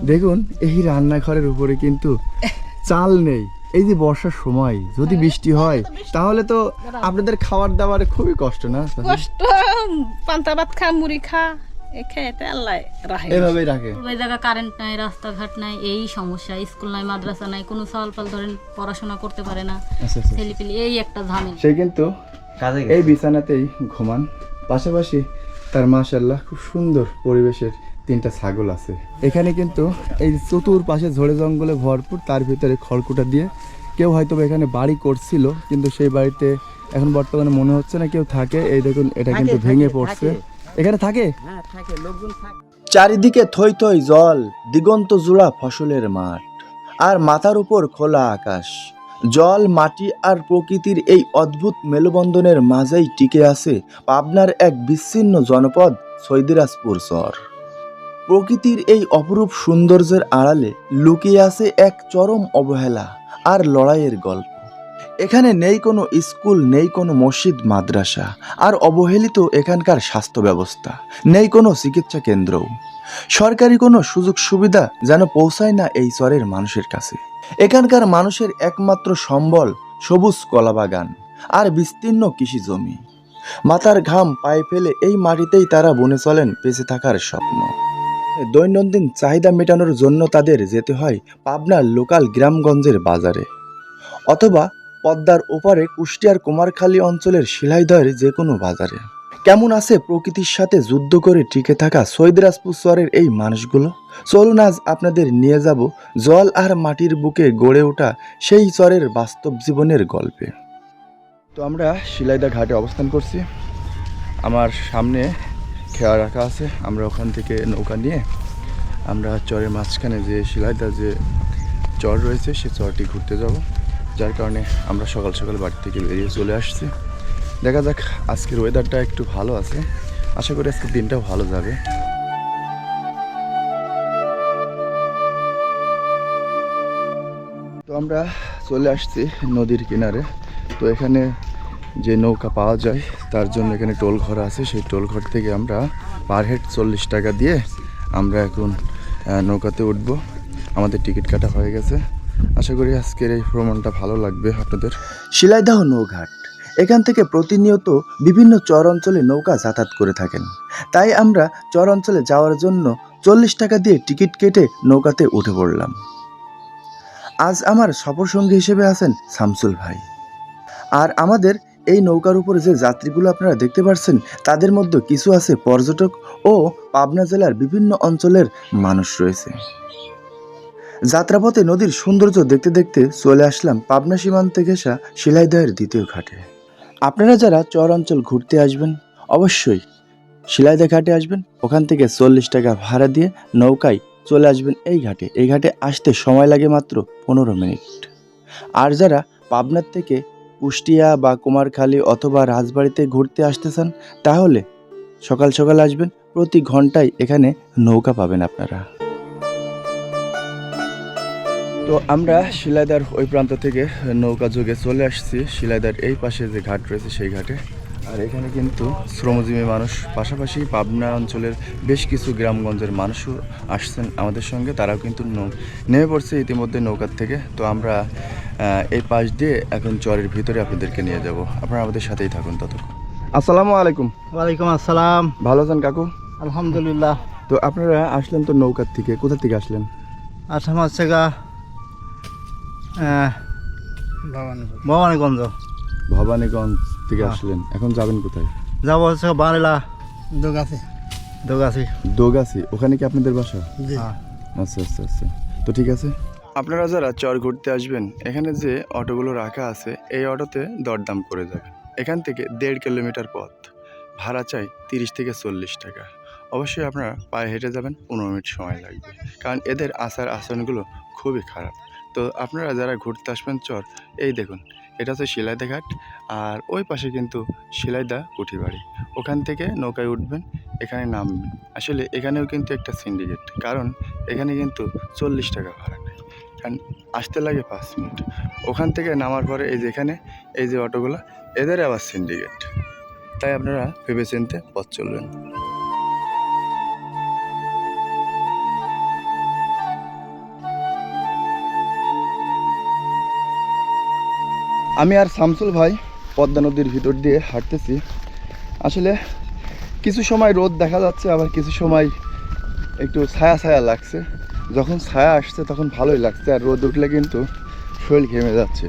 দেখুন এই রান্নাঘরের উপরে কিন্তু চাল নেই। এই যে বর্ষার সময় যদি বৃষ্টি হয় তাহলে তো আপনাদের খাবার দাবারে খুবই কষ্ট না? কষ্ট, পান্তা ভাত খা, মুড়ি খা, খেতে আল্লাহ রাখে। এভাবেই রাখে। ওই জায়গা কারেন্ট নাই, রাস্তাঘাট নাই, এই সমস্যা। স্কুল নাই, মাদ্রাসা নাই, কোনো চাল পাল ধরেন পড়াশোনা করতে পারে না ছেলেপিলি, এই একটা ঝামেলা। সে কিন্তু এই বিছানাতেই ঘুমান, পাশাপাশি তার মাশাআল্লাহ খুব সুন্দর পরিবেশের 3টা ছাগল আছে। এখানে কিন্তু এই চতুর্পাশে ঝড়ে জঙ্গলে ভরপুর, তার ভিতরে খড়কুটা দিয়ে কেউ হয়তো এখানে বাড়ি করছিল, কিন্তু সেই বাড়িতে এখন বর্তমানে মনে হচ্ছে না কেউ থাকে। এই দেখুন এটা কিন্তু ভেঙে পড়ছে। এখানে থাকে, চারিদিকে থই থই জল, দিগন্ত জোড়া ফসলের মাঠ, আর মাথার উপর খোলা আকাশ। জল, মাটি আর প্রকৃতির এই অদ্ভুত মেলবন্ধনের মাঝেই টিকে আছে পাবনার এক বিচ্ছিন্ন জনপদ সৈদিরাজপুর চর। প্রকৃতির এই অপরূপ সৌন্দর্যের আড়ালে লুকিয়ে আছে এক চরম অবহেলা আর লড়াইয়ের গল্প। এখানে নেই কোনো স্কুল, নেই কোনো মসজিদ মাদ্রাসা, আর অবহেলিত এখানকার স্বাস্থ্য ব্যবস্থা, নেই কোনো চিকিৎসা কেন্দ্রও। সরকারি কোনো সুযোগ সুবিধা যেন পৌঁছায় না এই চরের মানুষের কাছে। এখানকার মানুষের একমাত্র সম্বল সবুজ কলাবাগান আর বিস্তীর্ণ কৃষি জমি। মাথার ঘাম পায়ে ফেলে এই মাটিতেই তারা বুনে চলেন বেঁচে থাকার স্বপ্ন। দৈনন্দিন চাহিদা মেটানোর জন্য তাদের যেতে হয় পাবনার লোকাল গ্রামগঞ্জের বাজারে, অথবা পদ্মার ওপারে কুষ্টিয়ার কুমারখালী অঞ্চলের শিলাইদহের যে কোনো বাজারে। কেমন আছে প্রকৃতির সাথে যুদ্ধ করে টিকে থাকা সৈদিরাজপুর চরের এই মানুষগুলো? চলুন আজ আপনাদের নিয়ে যাব জল আর মাটির বুকে গড়ে ওঠা সেই চরের বাস্তব জীবনের গল্পে। তো আমরা শিলাইদা ঘাটে অবস্থান করছি। আমার সামনে খেয়া রাখা আছে, আমরা ওখান থেকে নৌকা নিয়ে আমরা চরের মাঝখানে যে শিলাইদা যে চর রয়েছে সে চরটি ঘুরতে যাব, যার কারণে আমরা সকাল সকাল বাড়ি থেকে বেরিয়ে চলে আসছি। দেখা যাক, আজকের ওয়েদারটা একটু ভালো আছে, আশা করি আজকের দিনটাও ভালো যাবে। তো আমরা চলে আসছি নদীর কিনারে। তো এখানে যে নৌকা পাওয়া যায় তার জন্য এখানে টোল ঘর আছে, সেই টোল ঘর থেকে আমরা পার হেড 40 টাকা দিয়ে আমরা এখন নৌকাতে উঠব। আমাদের টিকিট কাটা হয়ে গেছে। আশা করি আজকের এই ভ্রমণটা ভালো লাগবে আপনাদের। শিলাইদহ নৌঘাট, এখান থেকে প্রতিনিয়ত বিভিন্ন চর অঞ্চলে নৌকা যাতায়াত করে থাকেন, তাই আমরা চর অঞ্চলে যাওয়ার জন্য 40 টাকা দিয়ে টিকিট কেটে নৌকাতে উঠে পড়লাম। আজ আমার সফর সঙ্গী হিসেবে আছেন শামসুল ভাই। আর আমাদের এই নৌকার উপরে যে যাত্রীগুলো আপনারা দেখতে পাচ্ছেন তাদের মধ্যে কিছু আছে পর্যটক ও পাবনা জেলার বিভিন্ন অঞ্চলের মানুষ রয়েছে। যাত্রাপথে নদীর সৌন্দর্য দেখতে দেখতে চলে আসলাম পাবনা সীমান্তে ঘেঁষা শিলাইদহের দ্বিতীয় ঘাটে। আপনারা যারা চর অঞ্চল ঘুরতে আসবেন অবশ্যই শিলাইদহ ঘাটে আসবেন, ওখান থেকে 40 টাকা ভাড়া দিয়ে নৌকায় চলে আসবেন এই ঘাটে। এই ঘাটে আসতে সময় লাগে মাত্র 15 মিনিট। আর যারা পাবনার থেকে কুষ্টিয়া বা কুমারখালী অথবা রাজবাড়িতে ঘুরতে আসতে চান তাহলে সকাল সকাল আসবেন, প্রতি ঘন্টায় এখানে নৌকা পাবেন আপনারা। তো আমরা শিলাইদার ওই প্রান্ত থেকে নৌকা যোগে চলে আসছি শিলাইদার এই পাশে যে ঘাট রয়েছে সেই ঘাটে। আর এখানে কিন্তু শ্রমজীবী মানুষ, পাশাপাশি পাবনা অঞ্চলের বেশ কিছু গ্রামগঞ্জের মানুষও আসছেন আমাদের সঙ্গে, তারাও কিন্তু নেমে পড়ছে ইতিমধ্যে নৌকার থেকে। তো আমরা এই পাশ দিয়ে এখন চরের ভিতরে আপনাদেরকে নিয়ে যাব, আপনারা আমাদের সাথেই থাকুন ততক্ষণ। আসসালামু আলাইকুম। ওয়ালাইকুম আসসালাম। ভালো আছেন কাকু? আলহামদুলিল্লাহ। তো আপনারা আসলেন তো নৌকার থেকে, কোথা থেকে আসলেন? আসাম আছে গা ভবানীগঞ্জ। ভবানীগঞ্জ থেকে আসলেন, এখন যাবেন কোথায়? যাব হচ্ছে বাংলা দোগাছি। দোগাছি, ওখানে কি আপনাদের বাসা? হ্যাঁ। আচ্ছা আচ্ছা আচ্ছা, তো ঠিক আছে। আপনারা যারা চর ঘুরতে আসবেন এখানে যে অটোগুলো রাখা আছে এই অটোতে দরদাম করে যাবেন। এখান থেকে 1.5 কিলোমিটার পথ, ভাড়া চাই 30 থেকে 40 টাকা। অবশ্যই আপনারা পায়ে হেঁটে যাবেন, 15 মিনিট সময় লাগবে, কারণ এদের আচার আচরণগুলো খুবই খারাপ। তো আপনারা যারা ঘুরতে আসবেন চর, এই দেখুন এটা হচ্ছে শিলাইদা ঘাট, আর ওই পাশে কিন্তু শিলাইদা কুঠিবাড়ি। ওখান থেকে নৌকায় উঠবেন, এখানে নামবেন। আসলে এখানেও কিন্তু একটা সিন্ডিকেট, কারণ এখানে কিন্তু 40 টাকা ভাড়া নেয়, কারণ আসতে লাগে 5 মিনিট। ওখান থেকে নামার পরে এই যে এখানে এই যে অটোগুলো, এদের আবার সিন্ডিকেট। তাই আপনারা ভেবেচিন্তে পথ চলবেন। আমি আর শামসুল ভাই পদ্মা নদীর ভিতর দিয়ে হাঁটতেছি। আসলে কিছু সময় রোদ দেখা যাচ্ছে, আবার কিছু সময় একটু ছায়া ছায়া লাগছে। যখন ছায়া আসছে তখন ভালোই লাগছে, আর রোদ উঠলে কিন্তু শরীর ঘেমে যাচ্ছে।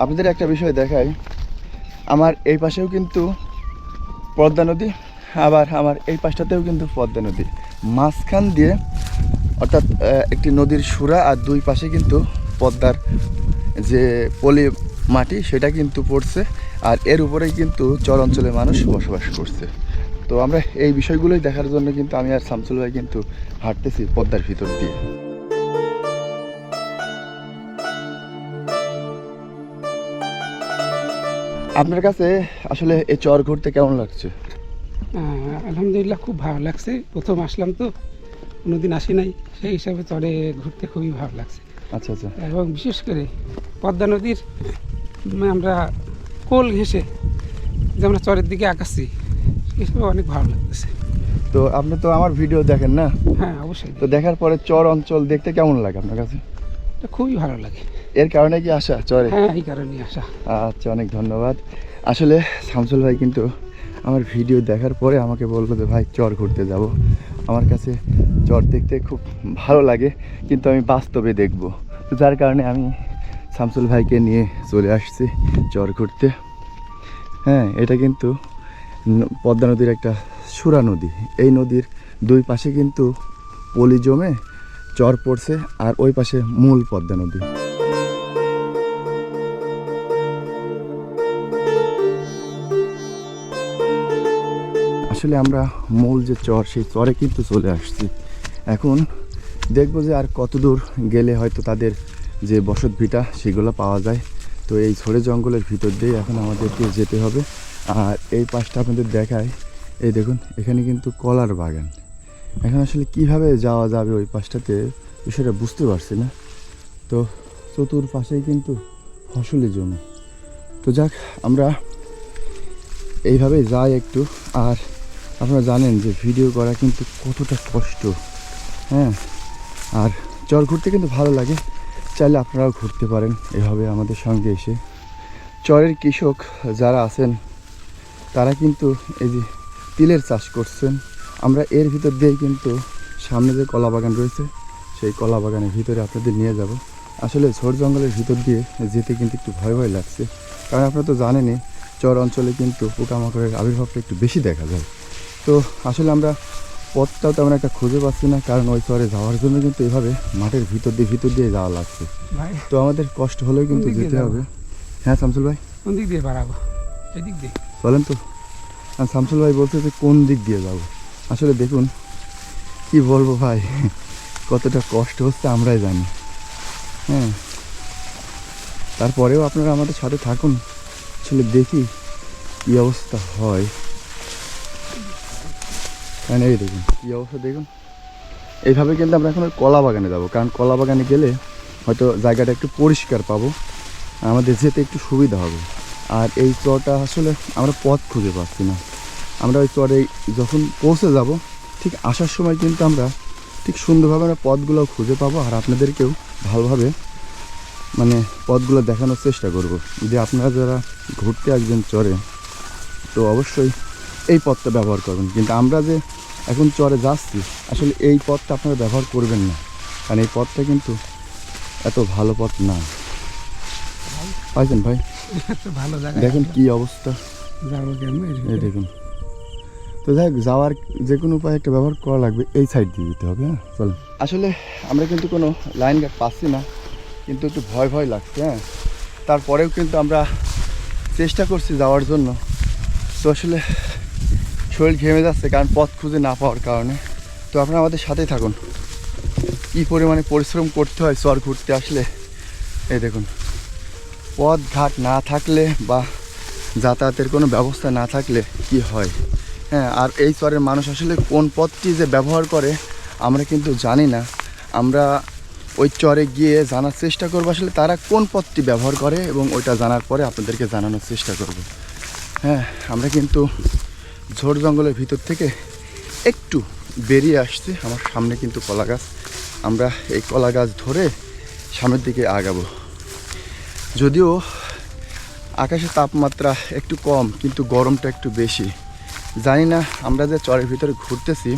আপনাদের একটা বিষয় দেখাই, আমার এই পাশেও কিন্তু পদ্মা নদী, আবার আমার এই পাশটাতেও কিন্তু পদ্মা নদী। মাঝখান দিয়ে অর্থাৎ একটি নদীর সুরা, আর দুই পাশে কিন্তু পদ্মার যে পলি মাটি সেটা কিন্তু পড়ছে, আর এর উপরেই কিন্তু চর অঞ্চলের মানুষ বসবাস করছে। তো আমরা এই বিষয়গুলোই দেখার জন্য কিন্তু আমি আর শামসুল ভাই কিন্তু হাঁটতেছি পদ্মার ভিতর দিয়ে। আপনার কাছে আসলে এই চর ঘুরতে কেমন লাগছে? আলহামদুলিল্লাহ, খুব ভালো লাগছে। প্রথম আসলাম তো, কোনোদিন আসি নাই, সেই হিসাবে চরে ঘুরতে খুবই ভালো লাগছে। আচ্ছা আচ্ছা। এবং বিশেষ করে পদ্মা নদীর আমরা কোল ঘেঁষে যে আমরা চরের দিকে আঁকাচ্ছি, সেই হিসাবে অনেক ভালো লাগতেছে। তো আপনি তো আমার ভিডিও দেখেন না? হ্যাঁ, অবশ্যই। তো দেখার পরে চর অঞ্চল দেখতে কেমন লাগে আপনার কাছে? এটা খুবই ভালো লাগে। এর কারণে কি আসা চরে? হ্যাঁ, এই কারণেই আসা। আচ্ছা, অনেক ধন্যবাদ। আসলে শামসুল ভাই কিন্তু আমার ভিডিও দেখার পরে আমাকে বললো যে ভাই চর ঘুরতে যাব। আমার কাছে চর দেখতে খুব ভালো লাগে, কিন্তু আমি বাস্তবে দেখব। তো যার কারণে আমি শামসুল ভাইকে নিয়ে চলে আসছি চর ঘুরতে। হ্যাঁ, এটা কিন্তু পদ্মা নদীর একটা সুরা নদী। এই নদীর দুই পাশে কিন্তু পলি জমে চর পড়ছে, আর ওই পাশে মূল পদ্মা নদী। আসলে আমরা মূল যে চর, সেই চরে কিন্তু চলে আসছি। এখন দেখবো যে আর কত দূর গেলে হয়তো তাদের যে বসত ভিটা সেগুলো পাওয়া যায়। তো এই ঝড়ে জঙ্গলের ভিতর দিয়ে এখন আমাদেরকে যেতে হবে। আর এই পাশটা আপনাদের দেখায়, এই দেখুন এখানে কিন্তু কলার বাগান। এখন আসলে কিভাবে যাওয়া যাবে ওই পাশটাতে বিষয়টা বুঝতে পারছি না। তো চতুর্পাশেই কিন্তু ফসলি জমি। তো যাক, আমরা এইভাবে যাই একটু। আর আপনারা জানেন যে ভিডিও করা কিন্তু কতটা কষ্ট। হ্যাঁ, আর চর ঘুরতে কিন্তু ভালো লাগে, চাইলে আপনারাও ঘুরতে পারেন এভাবে আমাদের সঙ্গে এসে। চরের কৃষক যারা আছেন তারা কিন্তু এই যে তিলের চাষ করছেন। আমরা এর ভিতর দিয়েই কিন্তু সামনে যে কলা বাগান রয়েছে সেই কলা বাগানের ভিতরে আপনাদের নিয়ে যাব। আসলে ঝোড় জঙ্গলের ভিতর দিয়ে যেতে কিন্তু একটু ভয় ভয় লাগছে, কারণ আপনারা তো জানেনই চর অঞ্চলে কিন্তু পোকামাকড়ের আবির্ভাবটা একটু বেশি দেখা যায়। তো আসলে আমরা পথটাও তেমন একটা খুঁজে পাচ্ছি না, কারণ ওই চরে যাওয়ার জন্য কিন্তু এভাবে মাঠের ভিতর দিয়ে যাওয়া লাগছে। ভাই, তো আমাদের কষ্ট হলেও কিন্তু কোন দিক দিয়ে যেতে যাবো? হবে। হ্যাঁ শামসুল ভাই, কোন দিক দিয়ে বাড়াবো? এদিক দিয়ে। বলেন তো। আর শামসুল ভাই বলছে যে কোন দিক দিয়ে যাব। আসলে দেখুন কি বলবো ভাই, কতটা কষ্ট হচ্ছে আমরাই জানি। হ্যাঁ, তারপরেও আপনারা আমাদের সাথে থাকুন, আসলে দেখি কী অবস্থা হয়। কারণ এই দেখুন কী অবস্থা দেখুন। এইভাবে কিন্তু আমরা এখন কলা বাগানে যাবো, কারণ কলা বাগানে গেলে হয়তো জায়গাটা একটু পরিষ্কার পাবো, আমাদের যেতে একটু সুবিধা হবে। আর এই চরটা আসলে আমরা পথ খুঁজে পাচ্ছি না। আমরা ওই চরে যখন পৌঁছে যাব, ঠিক আসার সময় কিন্তু আমরা ঠিক সুন্দরভাবে আমরা পথগুলো খুঁজে পাবো, আর আপনাদেরকেও ভালোভাবে মানে পথগুলো দেখানোর চেষ্টা করব। যে আপনারা যারা ঘুরতে আসবেন চরে, তো অবশ্যই এই পথটা ব্যবহার করবেন। কিন্তু আমরা যে এখন চরে যাচ্ছি, আসলে এই পথটা আপনারা ব্যবহার করবেন না, কারণ এই পথটা কিন্তু এত ভালো পথ না। পাইছেন ভাই? ভালো জায়গা, দেখেন কি অবস্থা, যাবো কেমন? এই দেখুন। তো যাই হোক, যাওয়ার যে কোনো উপায় একটা ব্যবহার করা লাগবে, এই সাইড দিয়ে যেতে হবে। হ্যাঁ চল। আসলে আমরা কিন্তু কোনো লাইন গার্ড পাচ্ছি না, কিন্তু একটু ভয় ভয় লাগছে। হ্যাঁ, তারপরেও কিন্তু আমরা চেষ্টা করছি যাওয়ার জন্য। তো আসলে শরীর ঘেমে যাচ্ছে, কারণ পথ খুঁজে না পাওয়ার কারণে। তো আপনারা আমাদের সাথেই থাকুন, কী পরিমাণে পরিশ্রম করতে হয় চর ঘুরতে আসলে। এই দেখুন, পথ ঘাট না থাকলে বা যাতায়াতের কোনো ব্যবস্থা না থাকলে কি হয়। হ্যাঁ, আর এই চরের মানুষ আসলে কোন পথটি যে ব্যবহার করে আমরা কিন্তু জানি না। আমরা ওই চরে গিয়ে জানার চেষ্টা করবো আসলে তারা কোন পথটি ব্যবহার করে, এবং ওইটা জানার পরে আপনাদেরকে জানানোর চেষ্টা করব। হ্যাঁ, আমরা কিন্তু ঝোড় জঙ্গলের ভিতর থেকে একটু বেরিয়ে আসছি। আমার সামনে কিন্তু কলা গাছ, আমরা এই কলা গাছ ধরে সামনের দিকে আগাবো। যদিও আকাশের তাপমাত্রা একটু কম, কিন্তু গরমটা একটু বেশি। জানি না আমরা যে চরের ভিতরে ঘুরতেছি,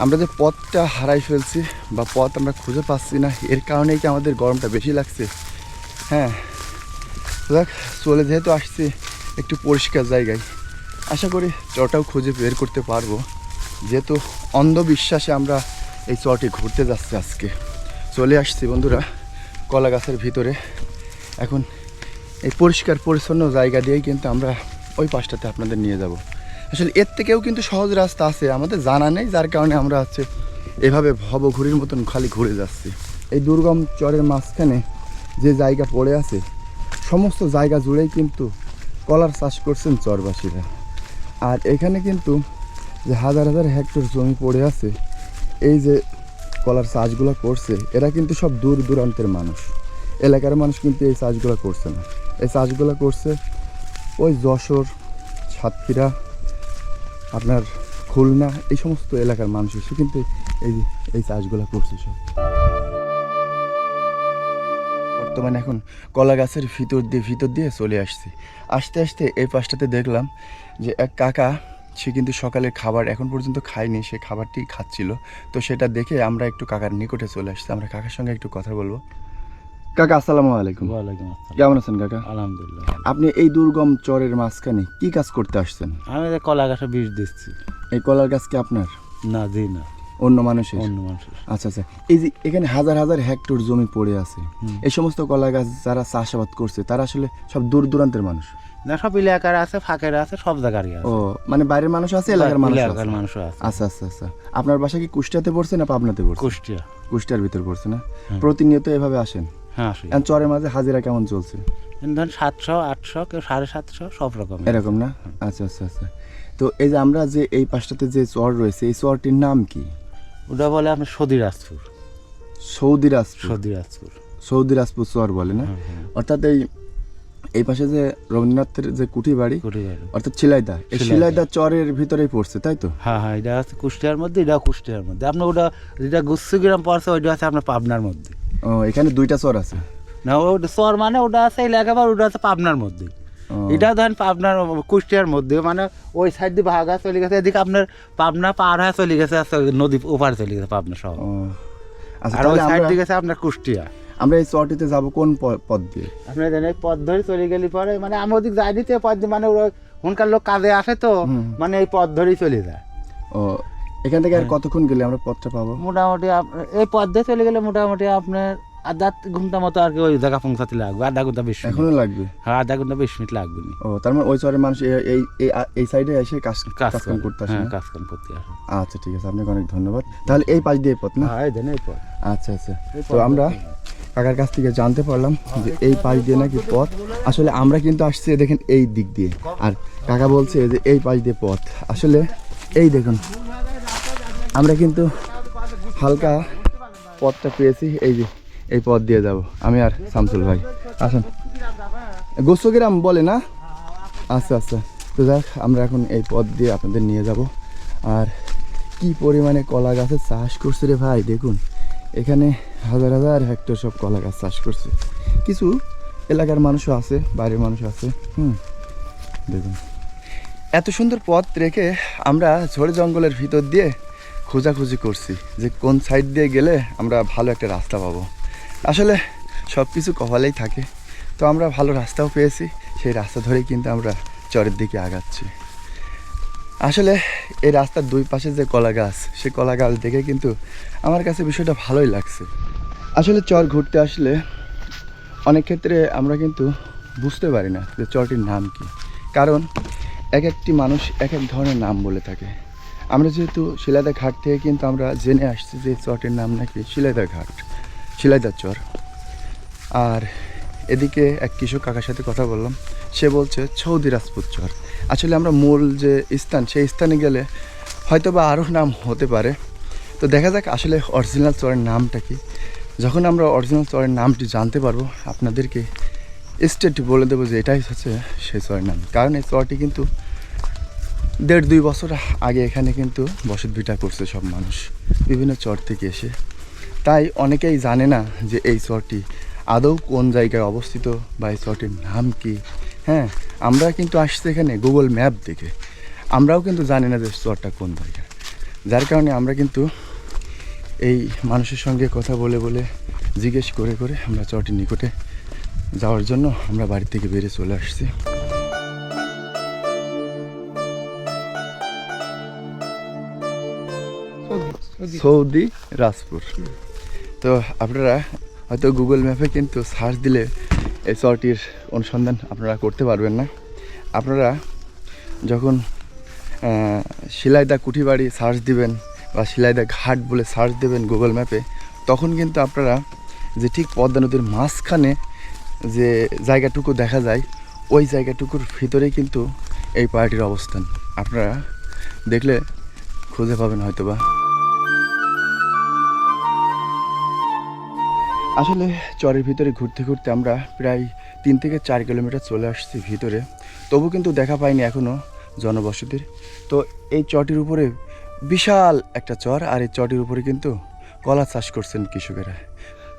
আমরা যে পথটা হারাই ফেলছি বা পথ আমরা খুঁজে পাচ্ছি না, এর কারণেই কি আমাদের গরমটা বেশি লাগছে? হ্যাঁ, দেখ চলে যেহেতু আসছি একটু পরিষ্কার জায়গায়, আশা করি চরটাও খুঁজে বের করতে পারবো। যেহেতু অন্ধবিশ্বাসে আমরা এই চরটি ঘুরতে যাচ্ছি আজকে। চলে আসছি বন্ধুরা কলা গাছের ভিতরে। এখন এই পরিষ্কার পরিচ্ছন্ন জায়গা দিয়েই কিন্তু আমরা ওই পাশটাতে আপনাদের নিয়ে যাব। আসলে এর থেকেও কিন্তু সহজ রাস্তা আছে, আমাদের জানা নেই, যার কারণে আমরা হচ্ছে এভাবে ভবঘুরির মতন খালি ঘুরে যাচ্ছি। এই দুর্গম চরের মাঝখানে যে জায়গা পড়ে আছে, সমস্ত জায়গা জুড়েই কিন্তু কলার চাষ করছেন চরবাসীরা। আর এখানে কিন্তু যে হাজার হাজার হেক্টর জমি পড়ে আছে, এই যে কলার চাষগুলো করছে, এরা কিন্তু সব দূর দূরান্তের মানুষ, এলাকার মানুষ কিন্তু এই চাষগুলো করছে না। এই চাষগুলো করছে ওই যশোর, সাতক্ষীরা, আপনার খুলনা, এই সমস্ত এলাকার মানুষ এসে কিন্তু এই চাষগুলো করছে সব। বর্তমানে এখন কলা গাছের ভিতর দিয়ে চলে আসছি। আস্তে আস্তে এই পাশটাতে দেখলাম যে এক কাকা, সে কিন্তু সকালের খাবার এখন পর্যন্ত খায়নি, সে খাবারটি খাচ্ছিল। তো সেটা দেখে আমরা একটু কাকার নিকটে চলে আসছি, আমরা কাকার সঙ্গে একটু কথা বলবো। কাকা আসসালামু আলাইকুম। ওয়ালাইকুম আসসালাম। কেমন আছেন কাকা? আলহামদুলিল্লাহ। আপনি এই দুর্গম চরের মাঝখানে কি কাজ করতে আসছেন? আমি কলা গাছে বীজ দিচ্ছি। এই কলার গাছ কি আপনার? না, জি না, অন্য মানুষের? অন্য মানুষের। আচ্ছা আচ্ছা, এই যে এখানে হাজার হাজার হেক্টর জমি পড়ে আছে, এই সমস্ত কলা গাছ যারা চাষাবাদ করছে তারা আসলে সব দূর দূরান্তের মানুষ? না, সব এলাকার আছে, ফাঁকের আছে, সব জায়গারই আছে। ও মানে বাইরের মানুষ আছে, এলাকার মানুষ আছে? এলাকার মানুষ আছে। আচ্ছা আচ্ছা আচ্ছা। আপনার বাসা কি কুষ্টিয়াতে পড়ছে না পাবনাতে পড়ছে? কুষ্টিয়া। কুষ্টিয়ার ভিতর পড়ছে না? প্রতিনিয়ত এভাবে আসেন? হ্যাঁ, আসি। এখন চরের মাঝে হাজিরা কেমন চলছে? ধরেন 700, 800, কেউ 750, সব রকম এরকম না? আচ্ছা আচ্ছা আচ্ছা। তো এই যে আমরা যে এই পাশটাতে যে চর রয়েছে, এই চরটির নাম কি? ওটা বলে আপনার সৌদিরাজপুর। সৌদিরাজপুর? সৌদিরাজপুর, সৌদিরাজপুর চর বলে না? অর্থাৎ এই পাশে যে রবীন্দ্রনাথের যে কুঠি বাড়ি, অর্থাৎ শিলাইদা, এই শিলাইদা চরের ভিতরেই পড়ছে, তাই তো? হ্যাঁ হ্যাঁ, এটা আছে কুষ্টিয়ার মধ্যে, এটা কুষ্টিয়ার মধ্যে। আপনার ওটা যেটা গুচ্ছগ্রাম পড়ছে, ওইটা আছে আপনার পাবনার মধ্যে। ও, এখানে দুইটা চর আছে? না, ওটা চর মানে ওটা আছে এলাকা, বা ওটা আছে পাবনার মধ্যে। এটা ধরেন পাবনার কুষ্টিয়ার মধ্যে, মানে ওই সাইড দিয়ে ভাগা চলে গেছে, এদিকে আপনার পাবনা পার হয়ে চলে গেছে, নদী ওপারে চলে গেছে পাবনা শহর। আচ্ছা, আর ওই সাইড দিয়ে গেছে আপনার কুষ্টিয়া। আমরা এই চরটিতে যাব কোন পথ দিয়ে? আপনার জানেন পথ ধরে চলে গেলে পরে, মানে আমি ওদিক যাই দিতে পথ দিয়ে, মানে ওখানকার লোক কাজে আসে তো, মানে এই পথ ধরেই চলে যায়। ও, এখান থেকে আর কতক্ষণ গেলে আমরা পথটা পাবো? মোটামুটি এই পথ দিয়ে চলে গেলে মোটামুটি আপনার আধা ঘন্টা মতো আর কি ওই জায়গা পৌঁছাতে লাগবে। আধা ঘন্টা 20 মিনিট এখনো লাগবে? হ্যাঁ, আধা ঘন্টা 20 মিনিট লাগবে না। ও, তার মানে ওই চরের মানুষ এই সাইডে এসে কাজ করতে আসে? হ্যাঁ, কাজ করতে আসে। আচ্ছা ঠিক আছে, আপনাকে অনেক ধন্যবাদ। তাহলে এই পাশ দিয়ে পথ না? হ্যাঁ, এই দেন এই পথ। আচ্ছা আচ্ছা। তো আমরা কাকার কাছ থেকে জানতে পারলাম যে এই পাশ দিয়ে নাকি পথ। আসলে আমরা কিন্তু আসছি দেখেন এই দিক দিয়ে, আর কাকা বলছে যে এই পাশ দিয়ে পথ। আসলে এই দেখুন, আমরা কিন্তু হালকা পথটা পেয়েছি, এই যে এই পথ দিয়ে যাব আমি আর শামসুল ভাই। আসুন, গোসগ্রাম বলে না? আচ্ছা আচ্ছা। তো যাক, আমরা এখন এই পথ দিয়ে আপনাদের নিয়ে যাব। আর কি পরিমাণে কলা গাছের চাষ করছে রে ভাই, দেখুন এখানে হাজার হাজার হেক্টর সব কলা গাছ চাষ করছে। কিছু এলাকার মানুষও আছে, বাইরের মানুষও আছে। দেখুন এত সুন্দর পথ রেখে আমরা ঝড়ে জঙ্গলের ভিতর দিয়ে খোঁজাখুঁজি করছি যে কোন সাইড দিয়ে গেলে আমরা ভালো একটা রাস্তা পাবো। আসলে সব কিছু কপালেই থাকে, তো আমরা ভালো রাস্তাও পেয়েছি, সেই রাস্তা ধরেই কিন্তু আমরা চরের দিকে আগাচ্ছি। আসলে এই রাস্তার দুই পাশে যে কলা গাছ, সেই কলা গাছ দেখে কিন্তু আমার কাছে বিষয়টা ভালোই লাগছে। আসলে চর ঘুরতে আসলে অনেক ক্ষেত্রে আমরা কিন্তু বুঝতে পারি না যে চরটির নাম কি, কারণ এক একটি মানুষ এক এক ধরনের নাম বলে থাকে। আমরা যেহেতু শিলাইদা ঘাট থেকে কিন্তু আমরা জেনে আসছি যে চরটির নাম নাকি শিলাইদা ঘাট, শিলাইদা চর। আর এদিকে এক কৃষক কাকার সাথে কথা বললাম, সে বলছে সৌদিরাজপুর চর। আসলে আমরা মূল যে স্থান, সেই স্থানে গেলে হয়তো বা আরও নাম হতে পারে। তো দেখা যাক আসলে অরিজিনাল চরের নামটা কি। যখন আমরা অরিজিনাল চরের নামটি জানতে পারবো, আপনাদেরকে স্টেট বলে দেবো যে এটাই হচ্ছে সেই চরের নাম। কারণ এই চরটি কিন্তু 1.5-2 বছর আগে এখানে কিন্তু বসত ভিটা করছে সব মানুষ বিভিন্ন চর থেকে এসে। তাই অনেকেই জানে না যে এই চরটি আদৌ কোন জায়গায় অবস্থিত বা এই চরটির নাম কি। হ্যাঁ, আমরা কিন্তু আসছি এখানে গুগল ম্যাপ দেখে, আমরাও কিন্তু জানি না যে চরটা কোন জায়গায়, যার কারণে আমরা কিন্তু এই মানুষের সঙ্গে কথা বলে বলে জিজ্ঞেস করে করে আমরা চরটির নিকটে যাওয়ার জন্য আমরা বাড়ি থেকে বেরিয়ে চলে আসছি। সৌদি রাজপুর। তো আপনারা হয়তো গুগল ম্যাপে কিন্তু সার্চ দিলে এই চরটির অনুসন্ধান আপনারা করতে পারবেন না। আপনারা যখন শিলাইদা কুঠিবাড়ি সার্চ দিবেন বা শিলাইদা ঘাট বলে সার্চ দেবেন গুগল ম্যাপে, তখন কিন্তু আপনারা যে ঠিক পদ্মা নদীর মাঝখানে যে জায়গাটুকু দেখা যায় ওই জায়গাটুকুর ভিতরেই কিন্তু এই পাহাড়টির অবস্থান। আপনারা দেখলে খুঁজে পাবেন হয়তোবা। আসলে চরের ভিতরে ঘুরতে ঘুরতে আমরা প্রায় 3 থেকে 4 কিলোমিটার চলে আসছি ভিতরে, তবু কিন্তু দেখা পাইনি এখনও জনবসতির। তো এই চরটির উপরে বিশাল একটা চর, আর এই চরটির উপরে কিন্তু কলা চাষ করছেন কৃষকেরা।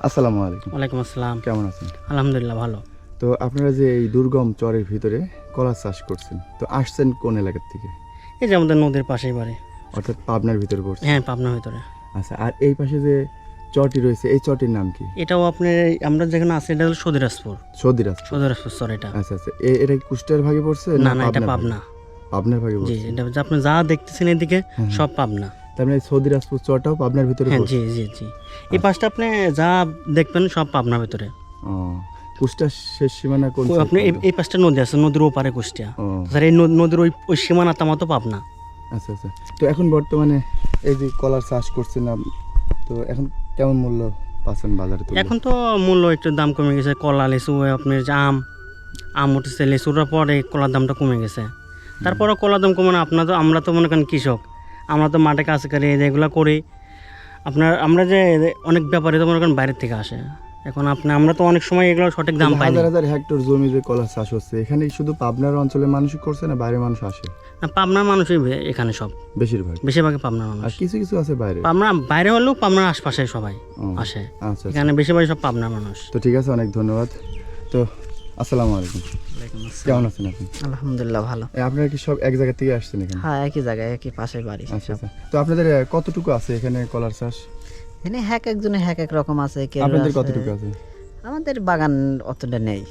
আসসালামু আলাইকুম। ওয়ালাইকুম আসসালাম। কেমন আছেন? আলহামদুলিল্লাহ ভালো। তো আপনারা যে এই দুর্গম চরের ভিতরে কলা চাষ করছেন, তো আসছেন কোন এলাকার থেকে? এই যে আমাদের নদীর পাশেই বাড়ি। অর্থাৎ পাবনার ভিতরে পড়ছে? হ্যাঁ, পাবনার ভিতরে। আচ্ছা, আর এই পাশে যে চরটি রয়েছে এই চরটির নাম কি? এটাও আপনার আমরা যেখানে আছি এটা হলো সৌদিরাজপুর। সৌদিরাজপুর সর এটা। আচ্ছা আচ্ছা, এটা কি কুষ্টিয়ার ভাগে পড়ছে? না না, এটা পাবনা। পাবনার ভাগে জি, পড়ছে? এটা যে আপনি যা দেখতেছেন এদিকে সব পাবনা। তার মানে সৌদিরাজপুর চরটাও পাবনার ভিতরে হ্যাঁ, পড়ছে? জি জি জি। এই পাশটা আপনি যা দেখবেন সব পাবনার ভিতরে। ও, কুষ্টিয়ার শেষ সীমানা কোন? আপনি এই পাশটা নদী আছে, নদীর ওপারে কুষ্টিয়া। ও স্যার এই নদীর ওই সীমানাটা মতো পাবনা। আচ্ছা আচ্ছা। তো এখন বর্তমানে এই যে কলার চাষ করছেন, তো এখন কেমন মূল্য পাচ্ছেন বাজারে? তো এখন তো মূল্য একটু দাম কমে গেছে। কলা, লিচু, আপনার যে আম উঠেছে, লিচুটার পরে কলার দামটা কমে গেছে। তারপরে কলার দাম কমে না। আমরা তো মনে করেন কৃষক, আমরা তো মাঠে কাজ করি, এগুলো করি। আমরা যে অনেক ব্যাপারী তো মনে করেন বাইরের থেকে আসে। এখন আমরা তো অনেক সময় এগুলো সঠিক দাম পাই না। হাজার হাজার হেক্টর জমি যে কলার চাষ হচ্ছে, এখানে শুধু পাবনার অঞ্চলের মানুষই করছে না বাইরের মানুষ আসে? না, পাবনার মানুষই এখানে সব, বেশিরভাগই পাবনার মানুষ। আর কিছু কিছু আছে বাইরে? পাবনা বাইরে হলেও পাবনার আশপাশে সবাই আসে। আচ্ছা, এখানে বেশিরভাগই সব পাবনার মানুষ। তো ঠিক আছে, অনেক ধন্যবাদ। তো আসসালামু আলাইকুম। কেমন আছেন আপনি? আলহামদুলিল্লাহ ভালো। আপনারা কি সব এক জায়গা থেকে আসছেন এখানে? হ্যাঁ, একই জায়গায়, একই পাশে বাড়ি। আচ্ছা আচ্ছা। তো আপনাদের কতটুকু আছে এখানে কলার চাষ? এখানে এক একজনের এক এক রকম আছে। আপনাদের কতটুকু আছে? আমাদের বাগান অতটা নেই।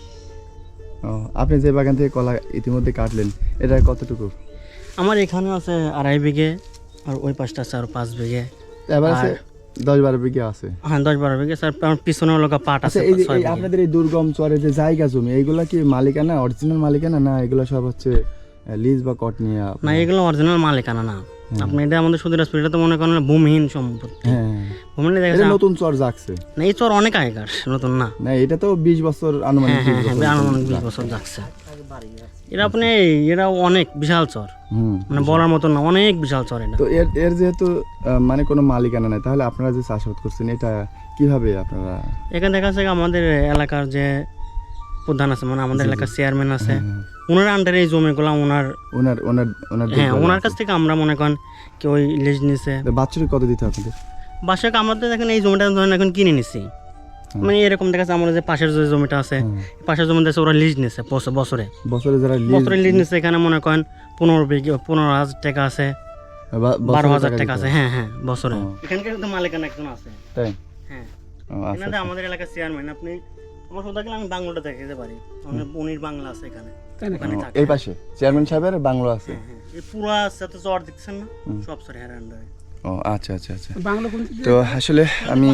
ও, আপনি যে বাগান থেকে কলা ইতিমধ্যে কাটলেন, এটা কতটুকু? আমার এখানে আছে 2.5 বিঘে, আর ওই পাশটা আছে আর 5 বিঘে। এবার আছে 10-12 বিঘা আছে। হ্যাঁ, 10-12 বিঘে স্যার। আমার পিছনে লোক পাট আছে। আচ্ছা, এই যে আপনাদের এই দুর্গম চরে যে জায়গা জমি, এইগুলা কি মালিকানা, অরিজিনাল মালিকানা, না এগুলা সব হচ্ছে লিজ বা কট নিয়ে? না, এগুলো অরিজিনাল মালিকানা না। আপনি এটা আমাদের সৌদিরাজপুর, এটা তো মনে করেন ভূমিহীন সম্পত্তি। হ্যাঁ, ভূমিহীন দেখা এটা যায় নতুন চর জাগছে না। এই চর অনেক আগেকার, নতুন না। না, এটা তো 20 বছর আনুমানিক। হ্যাঁ হ্যাঁ হ্যাঁ, আনুমানিক 20 বছর যাচ্ছে। এটা অনেক বিশাল চর, মানে বলার মতো না, অনেক বিশাল চর এটা। তো এর যেহেতু মানে কোনো মালিকানা নাই, তাহলে আপনারা যে চাষাবাদ করছেন এটা কিভাবে আপনারা? এখানে দেখা যাচ্ছে আমাদের এলাকার যে প্রধান আছে, মানে আমাদের এলাকার চেয়ারম্যান আছে, ওনার আন্ডারে এই জমিগুলো ওনার হ্যাঁ, ওনার কাছ থেকে আমরা মনে করেন কেউ লিজ নিছে। বাৎসরিক কত দিতে আপনাদের? বাসাকে আমাদের দেখেন এই জমিটা ধরেন এখন কিনে নিছি, মানে এরকম দেখা যাচ্ছে আমাদের যে পাশের যে জমিটা আছে, পাশের জমিটা আছে ওরা লিজ নিছে বছরে যারা লিজ নিছে। এখানে মনে করেন 15,000 টাকা আছে, 12,000 টাকা আছে। হ্যাঁ হ্যাঁ, বছরে। এখানকার তো মালিকানা একজন আছে। তাই? হ্যাঁ, এখানে আমাদের এলাকার চেয়ারম্যান। আপনি আমার কথা গেলে আমি বাংলাটা দেখাতে পারি, উনির বাংলা আছে এখানে। এই পাশে চেয়ারম্যান সাহেবের বাংলা আছে। এই পুরা সাথে চর দেখছেন না, সব সর হের আন্ডারে। ও আচ্ছা আচ্ছা আচ্ছা। তো আসলে আমি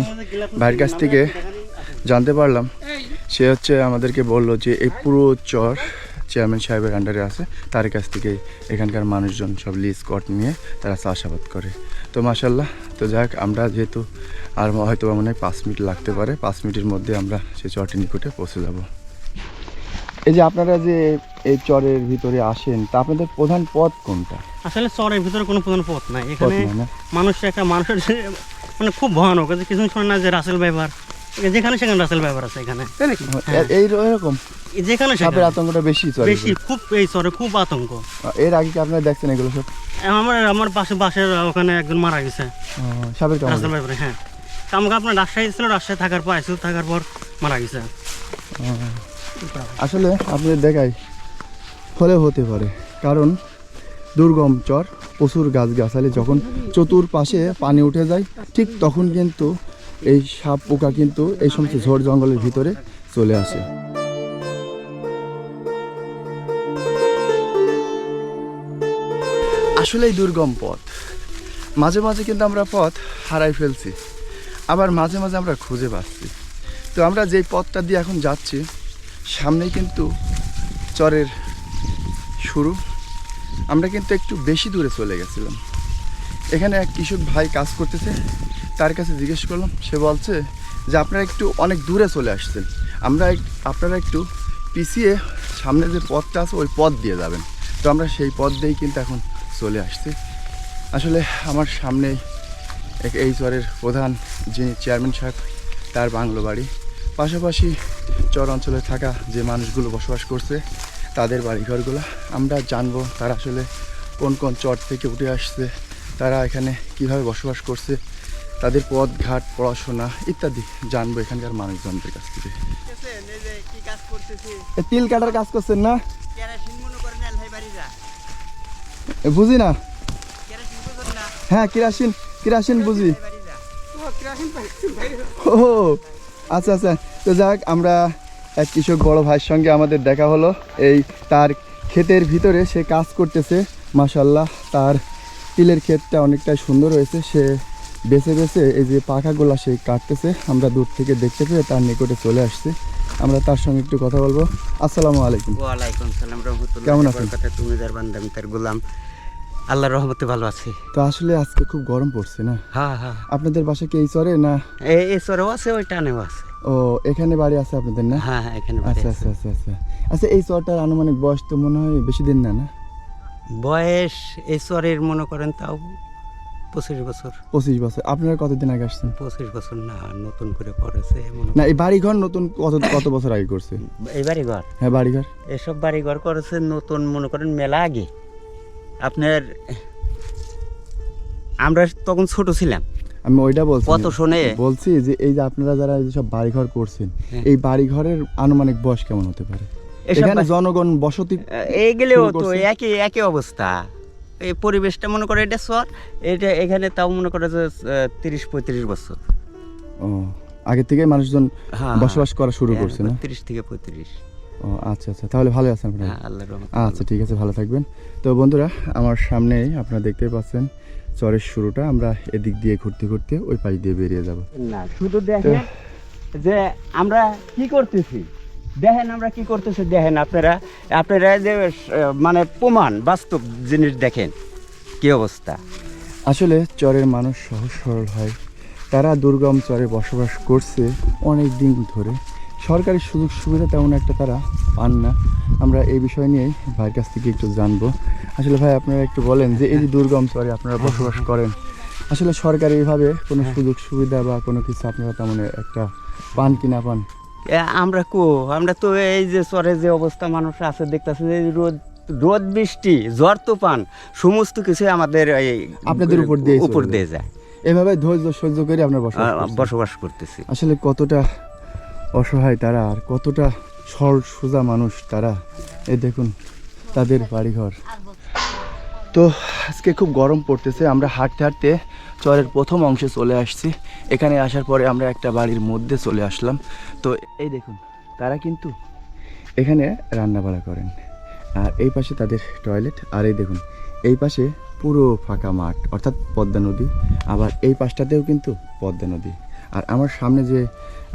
ভাইয়ের কাছ থেকে জানতে পারলাম, সে হচ্ছে আমাদেরকে বললো যে এই পুরো চর চেয়ারম্যান সাহেবের আন্ডারে আছে, তার কাছ থেকে এখানকার মানুষজন সব লিজ কট নিয়ে তারা চাষাবাদ করে। তো মাশাল্লাহ। তো যাক, আমরা যেহেতু আর হয়তো মনে হয় 5 মিনিট লাগতে পারে, 5 মিনিটের মধ্যে আমরা সেই চরটির নিকটে পৌঁছে যাব। এই যে আপনারা যে এই চরের ভিতরে আসেন, তা আপনাদের প্রধান পথ কোনটা? আসলে চরের ভিতরে কোনো প্রধান পথ নাই। এখানে মানুষের মানে খুব ভয়ানক। কিছু শোনে না যে রাসেল ব্যাপার, যেখানে সেখানে রাসেল ব্যাপার আছে এখানে। এইরকম যেখানে সাপের আতঙ্কটা বেশি, খুব এই চরে খুব আতঙ্ক। এর আগে কি আপনারা দেখছেন এগুলো সব? আমার বাসের ওখানে একজন মারা গেছে সাপের কামড়ে। হ্যাঁ, আমাকে আপনার রাজশাহী ছিল, রাজশাহী থাকার পর আইসিউ থাকার পর মারা গেছে। আসলে আপনাদের দেখাই ফলে হতে পারে, কারণ দুর্গম চর, প্রচুর গাছগাছালি, যখন চতুর্পাশে পানি উঠে যায় ঠিক তখন কিন্তু এই সাপ পোকা কিন্তু এই সমস্ত ঝোড় জঙ্গলের ভিতরে চলে আসে। আসলেই দুর্গম পথ, মাঝে মাঝে কিন্তু আমরা পথ হারাই ফেলছি, আবার মাঝে মাঝে আমরা খুঁজে পাচ্ছি। তো আমরা যেই পথটা দিয়ে এখন যাচ্ছি সামনেই কিন্তু চরের শুরু। আমরা কিন্তু একটু বেশি দূরে চলে গেছিলাম। এখানে এক কৃষক ভাই কাজ করতেছে, তার কাছে জিজ্ঞেস করলাম, সে বলছে যে আপনারা একটু অনেক দূরে চলে আসছেন, আপনারা একটু পিছিয়ে সামনে যে পথটা আছে ওই পথ দিয়ে যাবেন। তো আমরা সেই পথ দিয়েই কিন্তু এখন চলে আসছি। আসলে আমার সামনে এই চরের প্রধান যিনি চেয়ারম্যান সাহেব, তার বাংলো বাড়ি, পাশাপাশি চর অঞ্চলে থাকা যে মানুষগুলো বসবাস করছে তাদের বাড়িঘরগুলো আমরা জানবো, তারা আসলে কোন কোন চর থেকে উঠে আসছে, তারা এখানে কিভাবে বসবাস করছে, তাদের পথ ঘাট, পড়াশোনা ইত্যাদি জানবো এখানকার মানুষজনদের কাছ থেকে। তিল কাটার কাজ করছেন না? বুঝি না। হ্যাঁ, কিরাসিন বুঝি। ও আচ্ছা আচ্ছা। তো যাক, আমরা এক কৃষক বড় ভাইয়ের সঙ্গে আমাদের দেখা হলো। এই তার ক্ষেতের ভিতরে সে কাজ করতেছে, মাশাল্লাহ তার তিলের ক্ষেতটা অনেকটাই সুন্দর হয়েছে। সে বেছে বেছে এই যে পাখাগুলো সে কাটতেছে, আমরা দূর থেকে দেখতে পেয়ে তার নিকটে চলে আসছি। আমরা তার সঙ্গে একটু কথা বলবো। আসসালামু আলাইকুম। ওয়ালাইকুম সালাম রহমতুল্লাহ। কেমন আছেন? তুমি যার বান্দা আমি তার গোলাম, আল্লাহর রহমতে ভালো আছি। তো আসলে আজকে খুব গরম পড়ছে না? হ্যাঁ হ্যাঁ, আপনাদের বাসা কি এই চরে না? এই চরেও আছে, ওই টানেও আছে। ও, এখানে বাড়ি আছে আপনাদের না? হ্যাঁ হ্যাঁ, এখানে বাড়ি আচ্ছা আছে। আচ্ছা আচ্ছা আচ্ছা। আচ্ছা, এই চরটার আনুমানিক বয়স তো মনে হয় বেশি দিন না? না, বয়স এই চরের মনে করেন তাও 25 বছর। 25 বছর। আপনারা কতদিন আগে আসছেন? 25 বছর না, নতুন করে করেছে না, এই বাড়িঘর নতুন কত বছর আগে করছে? এই বাড়িঘর, হ্যাঁ বাড়িঘর, এসব বাড়িঘর করেছে নতুন মনে করেন মেলা আগে। আপনার আমরা তখন ছোট ছিলাম, আমি ওইটা বলছি। কত শোনে বলছি যে এই যে আপনারা যারা এই যে সব বাড়িঘর করছেন, হ্যাঁ। এই বাড়িঘরের আনুমানিক বয়স কেমন হতে পারে? এসব এখানে জনগণ বসতি এইগুলোও শুরু তো করছে? একই অবস্থা। এই পরিবেশটা মনে করে এটা চর, এটা এখানে তাও মনে করে যে 30-35 বছর। ও, আগে থেকে মানুষজন হ্যাঁ, বসবাস করা শুরু করছে না? 30 থেকে 35। ও আচ্ছা আচ্ছা, তাহলে ভালো আছেন আপনারা? হ্যাঁ, আল্লাহর রহমতে। আচ্ছা ঠিক আছে, ভালো থাকবেন। তো বন্ধুরা, আমার সামনেই আপনারা দেখতে পাচ্ছেন চরের শুরুটা। আমরা এদিক দিয়ে ঘুরতে ঘুরতে ওই পাশ দিয়ে বেরিয়ে যাব। না শুধু দেখেন যে আমরা কি করতেছি, দেখেন আমরা কি করতেছি, দেখেন আপনারা যে মানে প্রমাণ বাস্তব জিনিস দেখেন কি অবস্থা। আসলে চরের মানুষ সহজ সরল হয়, তারা দুর্গম চরে বসবাস করছে অনেক দিন ধরে। সরকারি সুযোগ সুবিধা তেমন একটা তারা পান না। আমরা এই বিষয় নিয়েই ভাইয়ের কাছ থেকে একটু জানবো। আসলে ভাই, আপনারা একটু বলেন যে এই যে দুর্গম চরে আপনারা বসবাস করেন, আসলে সরকারিভাবে কোনো সুযোগ সুবিধা বা কোনো কিছু আপনারা তেমন একটা পান কি না পান? আমরা তো এই যে চরে যে অবস্থা মানুষ আছে দেখতেছে, যে রোদ বৃষ্টি ঝড় তুফান সমস্ত কিছু আমাদের আপনাদের উপর দিয়ে যায়। এভাবে ধৈর্য সহ্য করে আপনারা বসবাস করতেছি। আসলে কতটা অসহায় তারা, আর কতটা সরল সোজা মানুষ তারা। এই দেখুন তাদের বাড়িঘর। তো আজকে খুব গরম পড়তেছে, আমরা হাঁটতে হাঁটতে চরের প্রথম অংশে চলে আসছি। এখানে আসার পরে আমরা একটা বাড়ির মধ্যে চলে আসলাম। তো এই দেখুন, তারা কিন্তু এখানে রান্না বাড়া করেন, আর এই পাশে তাদের টয়লেট। আর এই দেখুন, এই পাশে পুরো ফাঁকা মাঠ, অর্থাৎ পদ্মা নদী। আবার এই পাশটাতেও কিন্তু পদ্মা নদী। আর আমার সামনে যে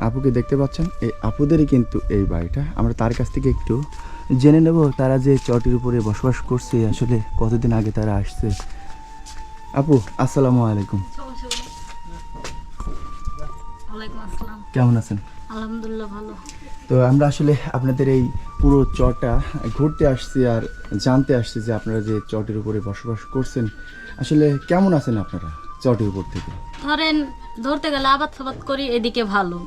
আপুকে দেখতে পাচ্ছেন, এই আপুদেরই কিন্তু এই বাড়িটা। আমরা তার কাছ থেকে একটু জেনে নেব তারা যে চটির উপরে বসবাস করছে আসলে কতদিন আগে তারা আসছে। আপু, আসসালামু আলাইকুম। ওয়ালাইকুম আসসালাম। কেমন আছেন? আলহামদুলিল্লাহ ভালো। তো আমরা আসলে আপনাদের এই পুরো চরটা ঘুরতে আসছি আর জানতে আসছি যে আপনারা যে চটের উপরে বসবাস করছেন, আসলে কেমন আছেন আপনারা চটের উপর থেকে? ধরেন ধরতে গেলে আবাদ ফাবাদ করি, এদিকে ভালো।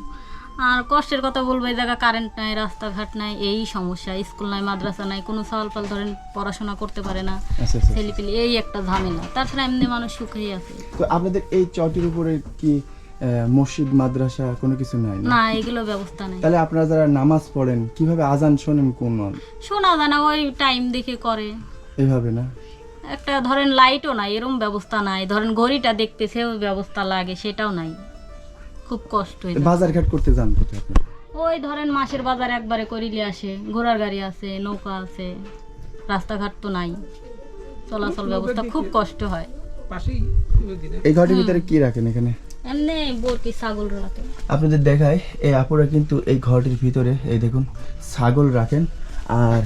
আর কষ্টের কথা বলবো, এই জায়গা কারেন্ট নাই, রাস্তাঘাট নাই, এই সমস্যা। স্কুল নাই, মাদ্রাসা নাই, কোনো সালপাল ধরেন পড়াশোনা করতে পারে না আচ্ছা। ছেলেপিলি, এই একটা ঝামেলা। তাছাড়া এমনি মানুষ সুখেই আছে। তো আপনাদের এই চটের উপরে কি মসজিদ মাদ্রাসা কোনো কিছু নাই না? না এগুলো ব্যবস্থা নেই। তাহলে আপনারা যারা নামাজ পড়েন কিভাবে আজান শোনেন কোন শোনা যায় না, ওই টাইম দেখে করে। এইভাবে না? একটা ধরেন লাইটও নাই, এরকম ব্যবস্থা নাই। ধরেন ঘড়িটা দেখতেছেও ব্যবস্থা লাগে, সেটাও নাই। খুব কষ্ট হয়ে যায়। বাজার ঘাট করতে যান কোথায় আপনারা? ওই ধরেন মাসের বাজার একবারে করিলে আসে, ঘোড়ার গাড়ি আছে, নৌকা আছে, রাস্তাঘাট তো নাই, চলাচল ব্যবস্থা খুব কষ্ট হয়। পাশেই নদী না। এই ঘরের ভিতরে কি রাখেন এখানে? এমনি বরকি ছাগল রাখে। আপনাদের দেখায় এই আপুরা কিন্তু এই ঘরটির ভিতরে এই দেখুন ছাগল রাখেন, আর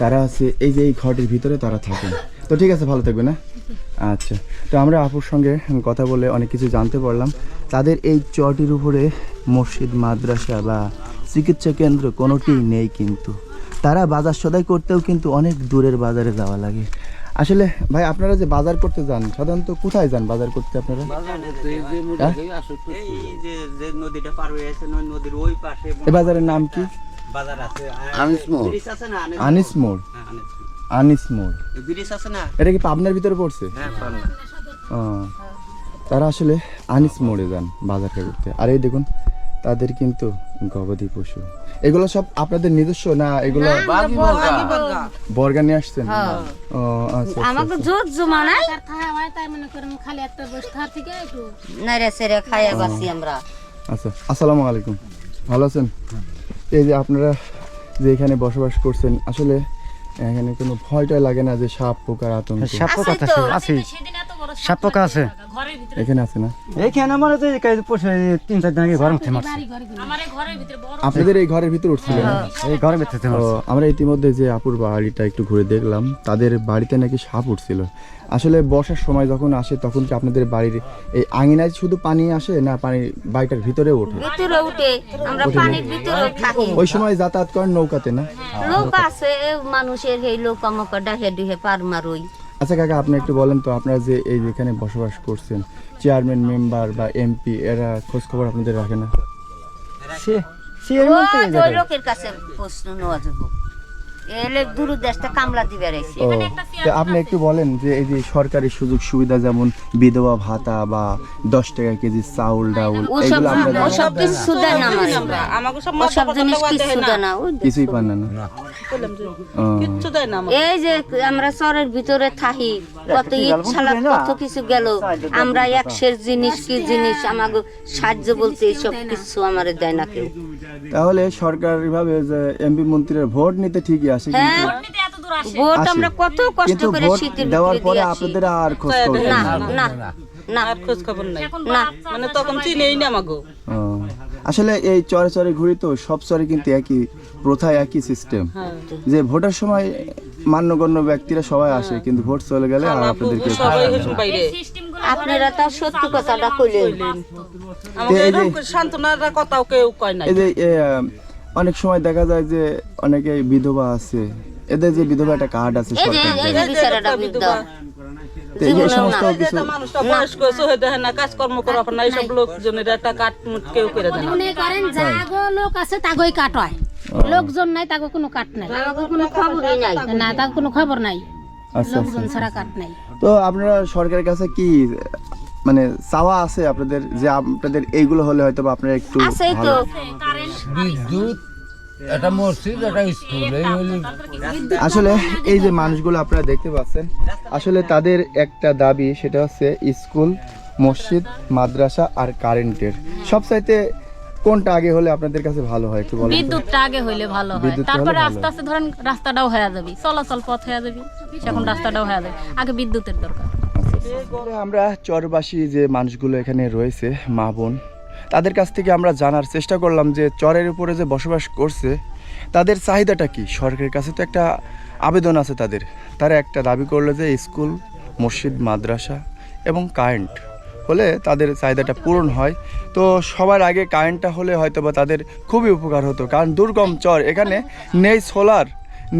তারা আছে এই যে এই ঘরটির ভিতরে তারা থাকেন। তো ঠিক আছে, ভালো থাকবে না? আচ্ছা, তো আমরা আপুর সঙ্গে কথা বলে অনেক কিছু জানতে পারলাম। তাদের এই চরটির উপরে মসজিদ মাদ্রাসা বা চিকিৎসা কেন্দ্র কোনোটি নেই, কিন্তু তারা বাজার সদাই করতেও কিন্তু অনেক দূরের বাজারে যাওয়া লাগে। আসলে ভাই আপনারা যে বাজার করতে যান সাধারণত কোথায় যান বাজার করতে আপনারা? যে নদীটা পার হয়ে আছে নদীর ওই পাশে এই বাজারের নাম কি? বাজার আছে, আনিস মোড়। ব্রিজ আছে না? আনিস মোড়। হ্যাঁ, আনিস মোড় ব্রিজ আছে না? এটা কি পাবনার ভিতরে পড়ছে? হ্যাঁ, পাবনা। ও, তারা আসলে আনিস মোড়ে যান বাজার করতে। আর এই দেখুন তাদের কিন্তু গবাদি পশু, এগুলো সব আপনাদের নিজস্ব না? এগুলো বর্গা নিয়ে আসছেন? ও আচ্ছা, আমাকে জোর জমানায় খালি একটা বস্তা থেকে একটু নাইরে সেরে খাইয়া বাসি আমরা। আচ্ছা। আসসালামু আলাইকুম, ভালো আছেন? এই যে আপনারা যে এখানে বসবাস করছেন, আসলে এখানে কোনো ভয়টা লাগে না যে সাপ পোকার আতঙ্ক? সাপ পোকা আছে, সাপ পোকা আছে এখানে আছে না? এইখানে আমার তো এই কাজ পোষে 3-4 দিন আগে ঘরের মধ্যে মারছে। আপনাদের এই ঘরের ভিতরে উঠছিল? এই ঘরের ভিতরে ও, আমরা ইতিমধ্যে যে আপুর বাড়িটা একটু ঘুরে দেখলাম, তাদের বাড়িতে নাকি সাপ উঠছিল। আসলে বর্ষার সময় যখন আসে তখন কি আপনাদের বাড়ির এই আঙিনায় শুধু পানি আসে না পানি বাড়িটার ভিতরে ওঠে? ভিতরে উঠে আমরা পানির ভিতরে থাকি। ওই সময় যাতায়াত করেন নৌকাতে না? লোক আছে মানুষের, এই লোক আমাকে ডাহে ডুহে পার মারই। আচ্ছা কাকা, আপনি একটু বলেন তো, আপনারা যে এই যেখানে বসবাস করছেন, চেয়ারম্যান মেম্বার বা এমপি এরা খোঁজ খবর আপনাদের রাখে না? ওই লোকের কাছে প্রশ্ন নেওয়া যাবো, এলে দূর দেশটা কামলা দিবে রাইছে। ও, তো আপনি একটু বলেন যে এই যে সরকারি সুযোগ সুবিধা যেমন বিধবা ভাতা বা 10 টাকা কেজি চাউল ডাউল, এগুলো আপনাদের ওসব কিছু দেয় না, ওসব জিনিস কিছু দেয় না, কিছুই পান না? ও, এই যে আমরা চরের ভিতরে থাকি, কত ইচ্ছা কত কিছু গেল, আমরা একশের জিনিস কি জিনিস আমাকে সাহায্য বলতে এইসব কিছু আমারে দেয় না কেউ। তাহলে সরকারি ভাবে যে এমপি মন্ত্রীর ভোট নিতে ঠিকই আসে, হ্যাঁ, ভোট আমরা কত কষ্ট কিন্তু করে ভোট শীতের দেওয়ার ভিতরে পরে দিয়ে আসি। আপনাদের আর খোঁজ খবর না নেই? না না খোঁজ খবর নাই, না, মানে তখন চিনেই না আমাকে। ও, আসলে এই চরে চরে ঘুরি তো, সব চরে কিন্তু একই প্রথা, একই সিস্টেম, যে ভোটের সময় মান্যগণ্য ব্যক্তিরা সবাই আসে, কিন্তু ভোট চলে গেলে আর আপনাদেরকে বাইরে আপনারা তার সত্যি কথাটা কইলেন। সান্ত্বনার কথাও কেউ কয় না। এই যে অনেক সময় দেখা যায় যে অনেকে বিধবা আছে, এদের যে বিধবা একটা কার্ড আছে এই যে সরকার এই যে বিচারাটা বিদ্যা তো এই যে সমস্ত কিছু মানুষটা বয়স্ক হয়ে দেখে না, কাজকর্ম করা না, এইসব লোকজনের একটা কাট কেউ করে দেয় না। মনে করেন যাগো লোক আছে তাগোই কাট হয়, লোকজন নাই তাগো কোনো কাট নাই, আমাকে কোনো খবরই নাই। না তাগো কোনো খবর নাই, আচ্ছা লোকজন ছাড়া কাট নাই। তো আপনারা সরকারের কাছে কি মানে চাওয়া আছে আপনাদের, যে আপনাদের এইগুলো হলে হয়তো বা আপনারা একটু আছেই তো, ভালো? বিদ্যুৎ, একটা মসজিদ, একটা স্কুল, এই হলো আসলে এই যে মানুষগুলো আপনারা দেখতে পাচ্ছেন, আসলে তাদের একটা দাবি, সেটা হচ্ছে স্কুল, মসজিদ, মাদ্রাসা আর কারেন্টের। সবচাইতে কোনটা আগে হলে আপনাদের কাছে ভালো হয় একটু বলেন তো? বিদ্যুৎটা আগে হইলে ভালো হয়, বিদ্যুৎটা হলে তারপরে ভালো আস্তে আস্তে ধরেন রাস্তাটাও হয়ে যাবে, চলাচল পথ হয়ে যাবে, এখন রাস্তাটাও হয়ে যাবে, আগে বিদ্যুতের দরকার। তাহলে আমরা চরবাসী যে মানুষগুলো এখানে রয়েছে, মা বোন, তাদের কাছ থেকে আমরা জানার চেষ্টা করলাম যে চরের উপরে যে বসবাস করছে তাদের চাহিদাটা কি। সরকারের কাছে তো একটা আবেদন আছে তাদের, তারা একটা দাবি করলো যে স্কুল, মসজিদ, মাদ্রাসা এবং কারেন্ট হলে তাদের চাহিদাটা পূরণ হয়। তো সবার আগে কারেন্টটা হলে হয়তো বা তাদের খুবই উপকার হতো, কারণ দুর্গম চর, এখানে নেই সোলার,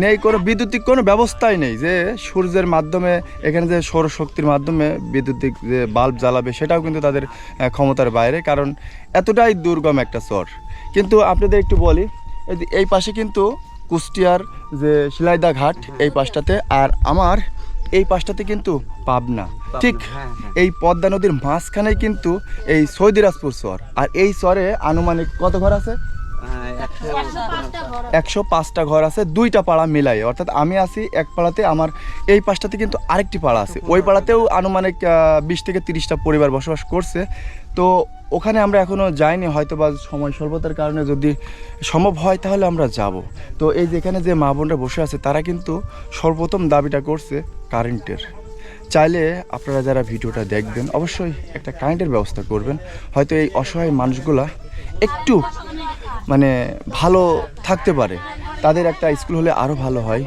নেই কোনো বিদ্যুতিক কোনো ব্যবস্থাই নেই যে সূর্যের মাধ্যমে এখানে যে সৌরশক্তির মাধ্যমে বিদ্যুতিক যে বাল্ব জ্বালাবে, সেটাও কিন্তু তাদের ক্ষমতার বাইরে, কারণ এতটাই দুর্গম একটা চর। কিন্তু আপনাদের একটু বলি, এই পাশে কিন্তু কুষ্টিয়ার যে শিলাইদা ঘাট এই পাশটাতে, আর আমার এই পাশটাতে কিন্তু পাবনা, ঠিক এই পদ্মা নদীর মাঝখানে কিন্তু এই সৌদিরাজপুর চর। আর এই চরে আনুমানিক কত ঘর আছে? 105টা ঘর আছে, 2টা পাড়া মিলাই। অর্থাৎ আমি আছি এক পাড়াতে, আমার এই পাশটাতে কিন্তু আরেকটি পাড়া আছে, ওই পাড়াতেও আনুমানিক 20 থেকে 30টা পরিবার বসবাস করছে। তো ওখানে আমরা এখনও যাইনি, হয়তো বা সময় স্বল্পতার কারণে যদি সম্ভব হয় তাহলে আমরা যাব। তো এই যেখানে যে মা বোনরা বসে আছে তারা কিন্তু সর্বপ্রথম দাবিটা করছে কারেন্টের। চাইলে আপনারা যারা ভিডিওটা দেখবেন অবশ্যই একটা কারেন্টের ব্যবস্থা করবেন, হয়তো এই অসহায় মানুষগুলা একটু মানে ভালো থাকতে পারে, তাদের একটা স্কুল হলে আরও ভালো হয়।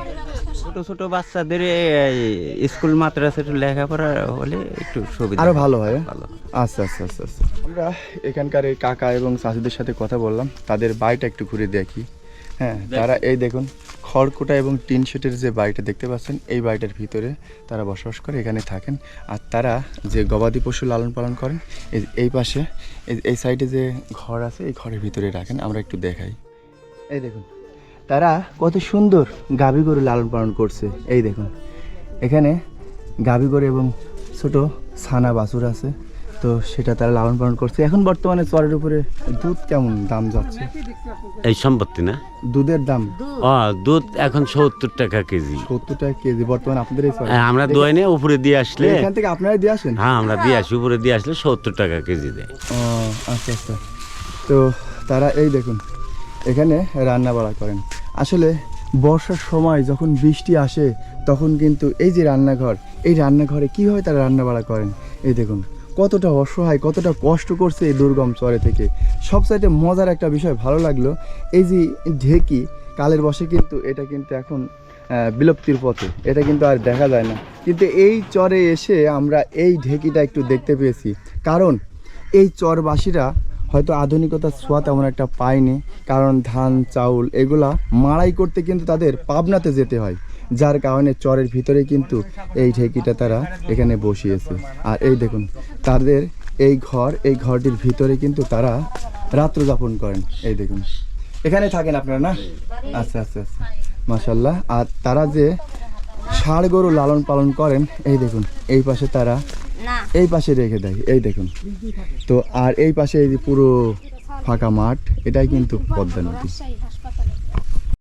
ছোট ছোট বাচ্চাদের স্কুল মাদ্রাসা একটু লেখাপড়া হলে একটু সুবিধা আরও ভালো হয়। ভালো। আচ্ছা আচ্ছা আচ্ছা আচ্ছা, আমরা এখানকার এই কাকা এবং চাচিদের সাথে কথা বললাম, তাদের বাড়িটা একটু ঘুরে দেখি। হ্যাঁ, তারা এই দেখুন খড়কুটা এবং টিন শেটের যে বাড়িটা দেখতে পাচ্ছেন, এই বাড়িটার ভিতরে তারা বসবাস করে, এখানে থাকেন। আর তারা যে গবাদি পশু লালন পালন করেন এই পাশে এই সাইডে যে ঘর আছে এই ঘরের ভিতরে রাখেন। আমরা একটু দেখাই, এই দেখুন তারা কত সুন্দর গাভী গরু লালন পালন করছে। এই দেখুন এখানে গাভী গরু এবং ছোট ছানা বাছুর আছে, তো সেটা তারা লালন পালন করছে। এখন বর্তমানে চরের উপরে দুধ কেমন দাম যাচ্ছে? এই সম্পত্তি না, দুধের দাম দুধ এখন 70 টাকা কেজি। 70 টাকা কেজি বর্তমানে আপনাদের এই চরে? আমরা দোয়াই নিয়ে উপরে দিয়ে আসলে, এখান থেকে আপনারাই দিয়ে আসেন? হ্যাঁ আমরা দিয়ে আসি, উপরে দিয়ে আসলে 70 টাকা কেজি দেয়। ও আচ্ছা আচ্ছা। তো তারা এই দেখুন এখানে রান্না বাড়া করেন। আসলে বর্ষার সময় যখন বৃষ্টি আসে তখন কিন্তু এই যে রান্নাঘর, এই রান্নাঘরে কীভাবে তারা রান্না বাড়া করেন, এই দেখুন কতটা অসহায়, কতটা কষ্ট করছে এই দুর্গম চরে থেকে। সবচাইতে মজার একটা বিষয় ভালো লাগলো, এই যে ঢেকি কালের বশে কিন্তু এটা কিন্তু এখন বিলুপ্তির পথে, এটা কিন্তু আর দেখা যায় না। কিন্তু এই চরে এসে আমরা এই ঢেকিটা একটু দেখতে পেয়েছি, কারণ এই চরবাসীরা হয়তো আধুনিকতার ছোঁয়া তেমন একটা পায়নি, কারণ ধান চাউল এগুলা মাড়াই করতে কিন্তু তাদের পাবনাতে যেতে হয়, যার কারণে চরের ভিতরে কিন্তু এই ঢেকিটা তারা এখানে বসিয়েছে। আর এই দেখুন তাদের এই ঘরটির ভিতরে কিন্তু তারা রাত্র যাপন করেন। এই দেখুন এখানে থাকেন আপনারা না? আচ্ছা আচ্ছা আচ্ছা, মাশাআল্লাহ। আর তারা যে ষাঁড় গরু লালন পালন করেন, এই দেখুন এই পাশে তারা এই পাশে রেখে দেয়, এই দেখুন। তো আর এই পাশে এই যে পুরো ফাঁকা মাঠ, এটাই কিন্তু পদ্মা নদী।